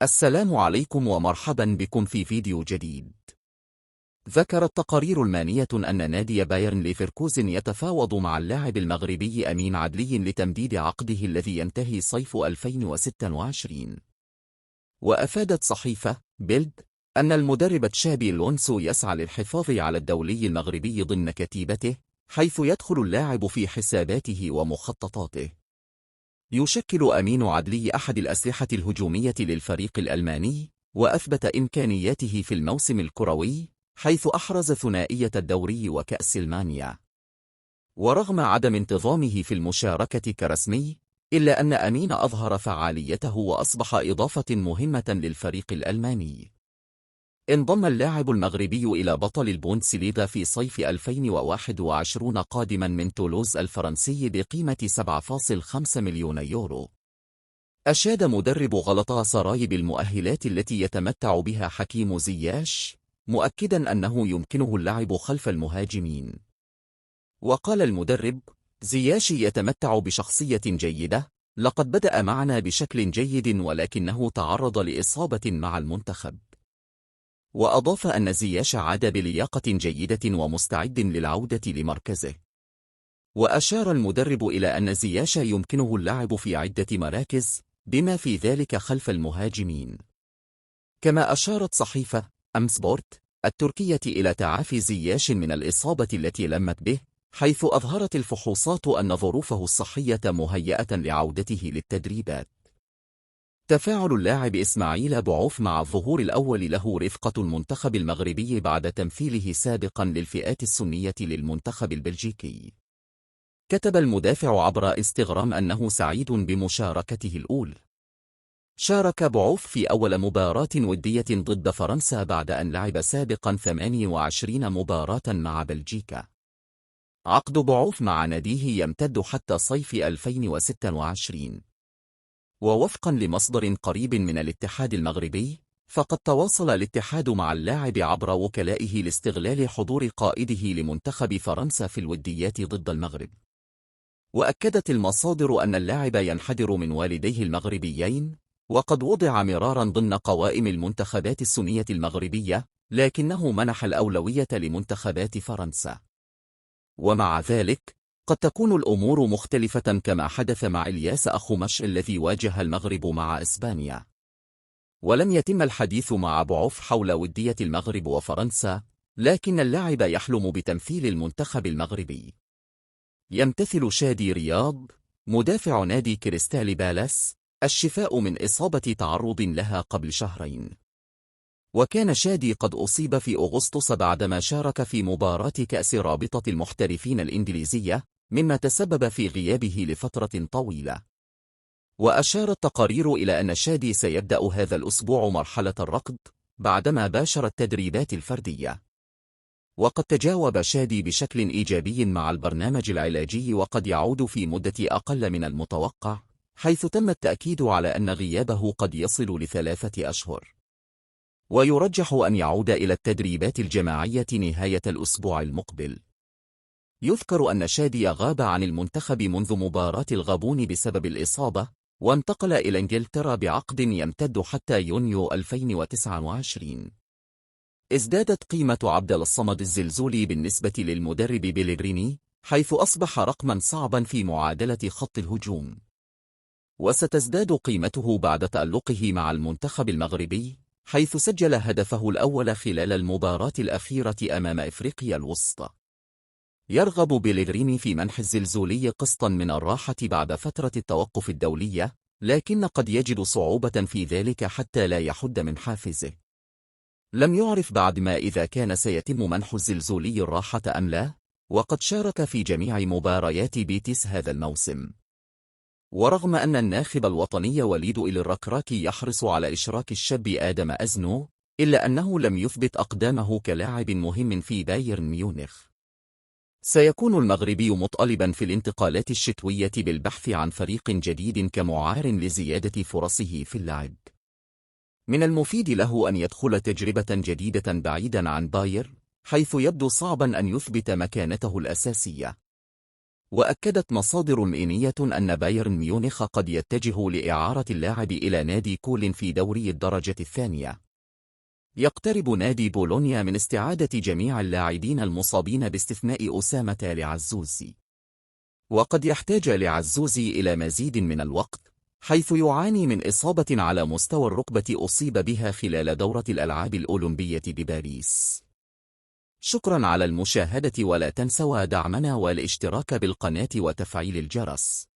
السلام عليكم ومرحبا بكم في فيديو جديد. ذكرت تقارير المانية أن نادي بايرن ليفركوزن يتفاوض مع اللاعب المغربي أمين عدلي لتمديد عقده الذي ينتهي صيف 2026. وأفادت صحيفة بيلد أن المدرب تشابي ألونسو يسعى للحفاظ على الدولي المغربي ضمن كتيبته، حيث يدخل اللاعب في حساباته ومخططاته. يشكل أمين عدلي أحد الأسلحة الهجومية للفريق الألماني، وأثبت إمكانياته في الموسم الكروي، حيث أحرز ثنائية الدوري وكأس المانيا. ورغم عدم انتظامه في المشاركة كرسمي، إلا أن أمين أظهر فعاليته وأصبح إضافة مهمة للفريق الألماني. انضم اللاعب المغربي إلى بطل البوندسليغا في صيف 2021 قادما من تولوز الفرنسي بقيمة 7.5 مليون يورو. أشاد مدرب غلطة سراي بالمؤهلات التي يتمتع بها حكيم زياش، مؤكدا أنه يمكنه اللعب خلف المهاجمين. وقال المدرب: زياش يتمتع بشخصية جيدة، لقد بدأ معنا بشكل جيد ولكنه تعرض لإصابة مع المنتخب. وأضاف أن زياش عاد بلياقة جيدة ومستعد للعودة لمركزه. وأشار المدرب إلى أن زياش يمكنه اللعب في عدة مراكز، بما في ذلك خلف المهاجمين. كما أشارت صحيفة أمسبورت التركية إلى تعافي زياش من الإصابة التي لمت به، حيث أظهرت الفحوصات أن ظروفه الصحية مهيئة لعودته للتدريبات. تفاعل اللاعب إسماعيل بوعوف مع الظهور الأول له رفقة المنتخب المغربي بعد تمثيله سابقا للفئات السنية للمنتخب البلجيكي. كتب المدافع عبر انستغرام أنه سعيد بمشاركته الأولى. شارك بوعوف في أول مباراة ودية ضد فرنسا بعد أن لعب سابقا 28 مباراة مع بلجيكا. عقد بوعوف مع ناديه يمتد حتى صيف 2026. ووفقا لمصدر قريب من الاتحاد المغربي، فقد تواصل الاتحاد مع اللاعب عبر وكلائه لاستغلال حضور قائده لمنتخب فرنسا في الوديات ضد المغرب. وأكدت المصادر أن اللاعب ينحدر من والديه المغربيين، وقد وضع مرارا ضمن قوائم المنتخبات السنية المغربية، لكنه منح الأولوية لمنتخبات فرنسا. ومع ذلك قد تكون الأمور مختلفة كما حدث مع إلياس أخومش الذي واجه المغرب مع إسبانيا. ولم يتم الحديث مع بوعوف حول ودية المغرب وفرنسا، لكن اللاعب يحلم بتمثيل المنتخب المغربي. يمتثل شادي رياض مدافع نادي كريستال بالاس الشفاء من إصابة تعرض لها قبل شهرين. وكان شادي قد أصيب في أغسطس بعدما شارك في مباراة كأس رابطة المحترفين الإنجليزية، مما تسبب في غيابه لفترة طويلة. وأشارت تقارير إلى أن شادي سيبدأ هذا الأسبوع مرحلة الركض بعدما باشر التدريبات الفردية. وقد تجاوب شادي بشكل إيجابي مع البرنامج العلاجي، وقد يعود في مدة أقل من المتوقع، حيث تم التأكيد على أن غيابه قد يصل ل3 أشهر. ويرجح أن يعود إلى التدريبات الجماعية نهاية الأسبوع المقبل. يذكر أن شادي غاب عن المنتخب منذ مباراة الغابون بسبب الإصابة، وانتقل إلى إنجلترا بعقد يمتد حتى يونيو 2029. ازدادت قيمة عبد الصمد الزلزولي بالنسبة للمدرب بيليغريني، حيث أصبح رقما صعبا في معادلة خط الهجوم. وستزداد قيمته بعد تألقه مع المنتخب المغربي، حيث سجل هدفه الأول خلال المباراة الأخيرة أمام إفريقيا الوسطى. يرغب بيليغريني في منح الزلزولي قسطا من الراحة بعد فترة التوقف الدولية، لكن قد يجد صعوبة في ذلك حتى لا يحد من حافزه. لم يعرف بعد ما إذا كان سيتم منح الزلزولي الراحة أم لا، وقد شارك في جميع مباريات بيتيس هذا الموسم. ورغم أن الناخب الوطني وليد إلي الركراكي يحرص على إشراك الشاب آدم أزنو، إلا أنه لم يثبت أقدامه كلاعب مهم في بايرن ميونخ. سيكون المغربي مطالبا في الانتقالات الشتوية بالبحث عن فريق جديد كمعار لزيادة فرصه في اللعب. من المفيد له أن يدخل تجربة جديدة بعيدا عن بايرن، حيث يبدو صعبا أن يثبت مكانته الأساسية. وأكدت مصادر مئنية أن بايرن ميونخ قد يتجه لإعارة اللاعب إلى نادي كولن في دوري الدرجة الثانية. يقترب نادي بولونيا من استعادة جميع اللاعبين المصابين باستثناء أسامة العزوزي، وقد يحتاج العزوزي إلى مزيد من الوقت، حيث يعاني من إصابة على مستوى الركبة أصيب بها خلال دورة الألعاب الأولمبية بباريس. شكرا على المشاهدة، ولا تنسوا دعمنا والاشتراك بالقناة وتفعيل الجرس.